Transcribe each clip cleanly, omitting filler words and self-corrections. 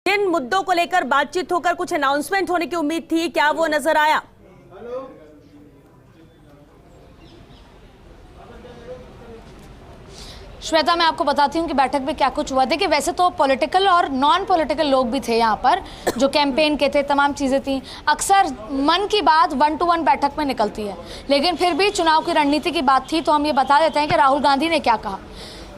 किन मुद्दों को लेकर बातचीत होकर कुछ अनाउंसमेंट होने की उम्मीद थी, क्या वो नजर आया? श्वेता, मैं आपको बताती हूँ कि बैठक में क्या कुछ हुआ। देखिए, वैसे तो पॉलिटिकल और नॉन पॉलिटिकल लोग भी थे यहाँ पर, जो कैंपेन के थे, तमाम चीज़ें थी। अक्सर मन की बात 1-to-1 बैठक में निकलती है, लेकिन फिर भी चुनाव की रणनीति की बात थी तो हम ये बता देते हैं कि राहुल गांधी ने क्या कहा।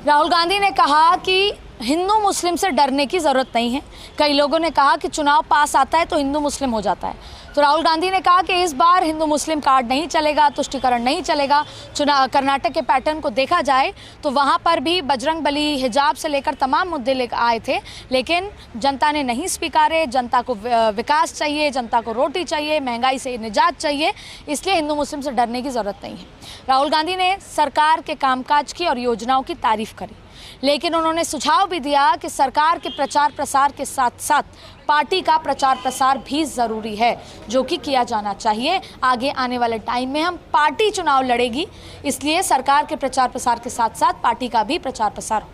राहुल गांधी ने कहा कि हिंदू मुस्लिम से डरने की ज़रूरत नहीं है। कई लोगों ने कहा कि चुनाव पास आता है तो हिंदू मुस्लिम हो जाता है, तो राहुल गांधी ने कहा कि इस बार हिंदू मुस्लिम कार्ड नहीं चलेगा, तुष्टीकरण नहीं चलेगा। चुनाव कर्नाटक के पैटर्न को देखा जाए तो वहाँ पर भी बजरंग बली, हिजाब से लेकर तमाम मुद्दे लेकर आए थे, लेकिन जनता ने नहीं स्वीकारे। जनता को विकास चाहिए, जनता को रोटी चाहिए, महंगाई से निजात चाहिए, इसलिए हिंदू मुस्लिम से डरने की ज़रूरत नहीं है। राहुल गांधी ने सरकार के कामकाज की और योजनाओं की तारीफ करी, लेकिन उन्होंने सुझाव भी दिया कि सरकार के प्रचार प्रसार के साथ साथ पार्टी का प्रचार प्रसार भी ज़रूरी है, जो कि किया जाना चाहिए। आगे आने वाले टाइम में हम पार्टी चुनाव लड़ेगी, इसलिए सरकार के प्रचार प्रसार के साथ साथ पार्टी का भी प्रचार प्रसार हो।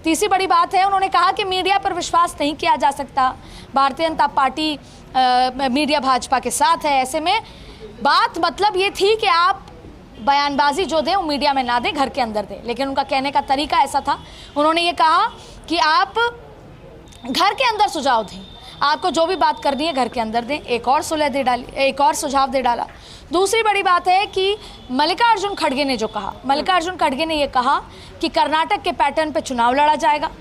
तीसरी बड़ी बात है, उन्होंने कहा कि मीडिया पर विश्वास नहीं किया जा सकता। भारतीय जनता पार्टी मीडिया भाजपा के साथ है। ऐसे में बात मतलब ये थी कि आप बयानबाजी जो दें वो मीडिया में ना दें, घर के अंदर दें, लेकिन उनका कहने का तरीका ऐसा था। उन्होंने ये कहा कि आप घर के अंदर सुझाव दें, आपको जो भी बात करनी है घर के अंदर दें। एक और सुझाव दे डाला। दूसरी बड़ी बात है कि मल्लिकार्जुन खड़गे ने जो कहा, मल्लिकार्जुन खड़गे ने ये कहा कि कर्नाटक के पैटर्न पे चुनाव लड़ा जाएगा,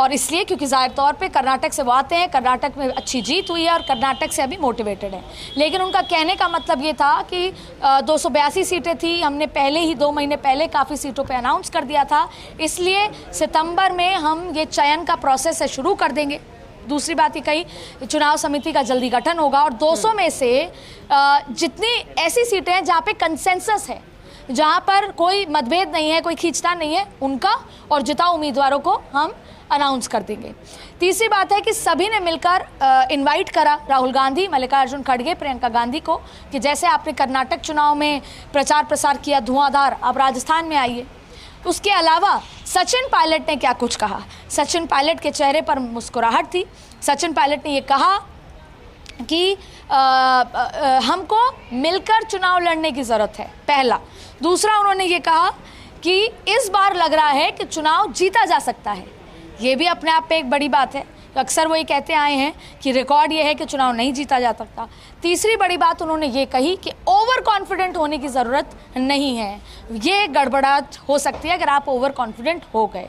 और इसलिए क्योंकि ज़ाहिर तौर पे कर्नाटक से वो आते हैं, कर्नाटक में अच्छी जीत हुई है और कर्नाटक से अभी मोटिवेटेड है। लेकिन उनका कहने का मतलब ये था कि 282 सीटें थी, हमने पहले ही 2 महीने पहले काफ़ी सीटों पे अनाउंस कर दिया था, इसलिए सितंबर में हम ये चयन का प्रोसेस है शुरू कर देंगे। दूसरी बात ये कही, चुनाव समिति का जल्दी गठन होगा और 200 में से जितनी ऐसी सीटें हैं जहाँ पे कंसेंसस है, जहाँ पर कोई मतभेद नहीं है, कोई खींचतान नहीं है, उनका और जिताऊ उम्मीदवारों को हम अनाउंस कर देंगे। तीसरी बात है कि सभी ने मिलकर इनवाइट करा राहुल गांधी, मल्लिकार्जुन खड़गे, प्रियंका गांधी को कि जैसे आपने कर्नाटक चुनाव में प्रचार प्रसार किया धुआंधार, आप राजस्थान में आइए। उसके अलावा सचिन पायलट ने क्या कुछ कहा। सचिन पायलट के चेहरे पर मुस्कुराहट थी। सचिन पायलट ने ये कहा कि हमको मिलकर चुनाव लड़ने की ज़रूरत है, पहला। दूसरा, उन्होंने ये कहा कि इस बार लग रहा है कि चुनाव जीता जा सकता है, ये भी अपने आप पे एक बड़ी बात है। अक्सर वो ये कहते आए हैं कि रिकॉर्ड ये है कि चुनाव नहीं जीता जा सकता। तीसरी बड़ी बात उन्होंने ये कही कि ओवर कॉन्फिडेंट होने की ज़रूरत नहीं है, ये गड़बड़ाहट हो सकती है अगर आप ओवर कॉन्फिडेंट हो गए।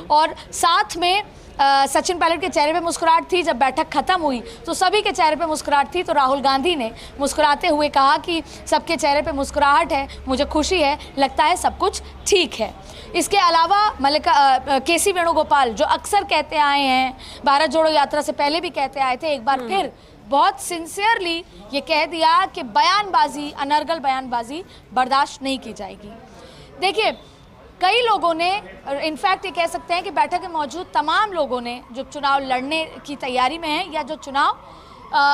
और साथ में सचिन पायलट के चेहरे पे मुस्कुराहट थी। जब बैठक खत्म हुई तो सभी के चेहरे पे मुस्कुराहट थी, तो राहुल गांधी ने मुस्कुराते हुए कहा कि सबके चेहरे पे मुस्कुराहट है, मुझे खुशी है, लगता है सब कुछ ठीक है। इसके अलावा केसी वेणुगोपाल जो अक्सर कहते आए हैं, भारत जोड़ो यात्रा से पहले भी कहते आए थे, एक बार फिर बहुत सिंसियरली ये कह दिया कि बयानबाजी, अनर्गल बयानबाजी बर्दाश्त नहीं की जाएगी। देखिए, कई लोगों ने, इनफैक्ट ये कह सकते हैं कि बैठक में मौजूद तमाम लोगों ने जो चुनाव लड़ने की तैयारी में हैं या जो चुनाव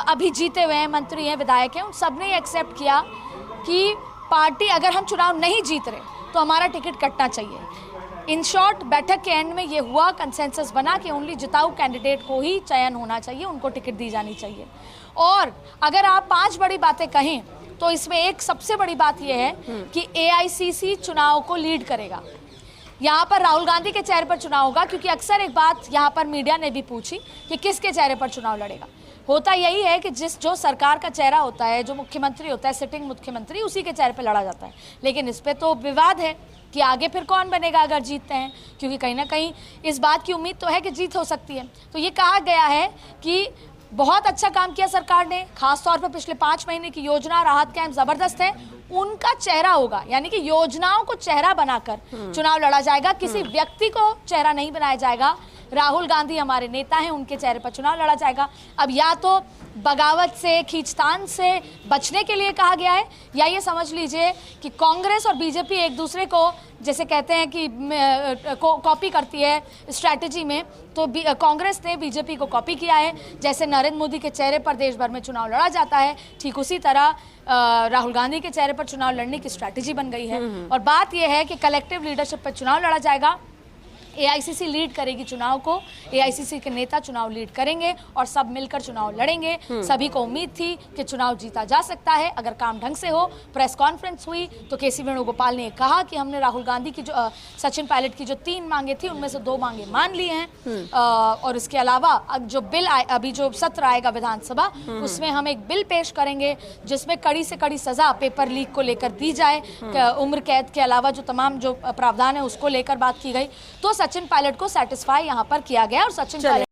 अभी जीते हुए हैं, मंत्री हैं, विधायक हैं, उन सब ने ये एक्सेप्ट किया कि पार्टी, अगर हम चुनाव नहीं जीत रहे तो हमारा टिकट कटना चाहिए। इन शॉर्ट, बैठक के एंड में ये हुआ, कंसेंसस बना कि ओनली जिताऊ कैंडिडेट को ही चयन होना चाहिए, उनको टिकट दी जानी चाहिए। और अगर आप 5 बड़ी बातें कहें तो इसमें एक सबसे बड़ी बात यह है कि AICC चुनाव को लीड करेगा। यहाँ पर राहुल गांधी के चेहरे पर चुनाव होगा, क्योंकि अक्सर एक बात यहाँ पर मीडिया ने भी पूछी कि किसके चेहरे पर चुनाव लड़ेगा। होता यही है कि जो सरकार का चेहरा होता है, जो मुख्यमंत्री होता है, सिटिंग मुख्यमंत्री, उसी के चेहरे पर लड़ा जाता है। लेकिन इस पर तो विवाद है कि आगे फिर कौन बनेगा अगर जीतते हैं, क्योंकि कहीं ना कहीं इस बात की उम्मीद तो है कि जीत हो सकती है। तो ये कहा गया है कि बहुत अच्छा काम किया सरकार ने, खासतौर पर पिछले 5 महीने की योजना, राहत कैंप ज़बरदस्त है, उनका चेहरा होगा, यानी कि योजनाओं को चेहरा बनाकर चुनाव लड़ा जाएगा, किसी व्यक्ति को चेहरा नहीं बनाया जाएगा। राहुल गांधी हमारे नेता हैं, उनके चेहरे पर चुनाव लड़ा जाएगा। अब या तो बगावत से, खींचतान से बचने के लिए कहा गया है, या ये समझ लीजिए कि कांग्रेस और बीजेपी एक दूसरे को, जैसे कहते हैं कि कॉपी करती है स्ट्रैटेजी में, तो कांग्रेस ने बीजेपी को कॉपी किया है। जैसे नरेंद्र मोदी के चेहरे पर देश भर में चुनाव लड़ा जाता है, ठीक उसी तरह राहुल गांधी के चेहरे पर चुनाव लड़ने की स्ट्रैटेजी बन गई है। और बात यह है कि कलेक्टिव लीडरशिप पर चुनाव लड़ा जाएगा। एआईसीसी लीड करेगी चुनाव को, एआईसीसी के नेता चुनाव लीड करेंगे और सब मिलकर चुनाव लड़ेंगे। सभी को उम्मीद थी कि चुनाव जीता जा सकता है अगर काम ढंग से हो। प्रेस कॉन्फ्रेंस हुई तो केसी वेणुगोपाल ने कहा कि हमने राहुल गांधी की जो सचिन पायलट की जो 3 मांगे थी उनमें से 2 मांगे मान ली हैं। और इसके अलावा अब जो बिल अभी जो सत्र आएगा विधानसभा उसमें हम एक बिल पेश करेंगे जिसमें कड़ी से कड़ी सजा पेपर लीक को लेकर दी जाए। उम्र कैद के अलावा जो तमाम जो प्रावधान है उसको लेकर बात की गई। तो सचिन पायलट को सेटिस्फाई यहाँ पर किया गया और सचिन पायलट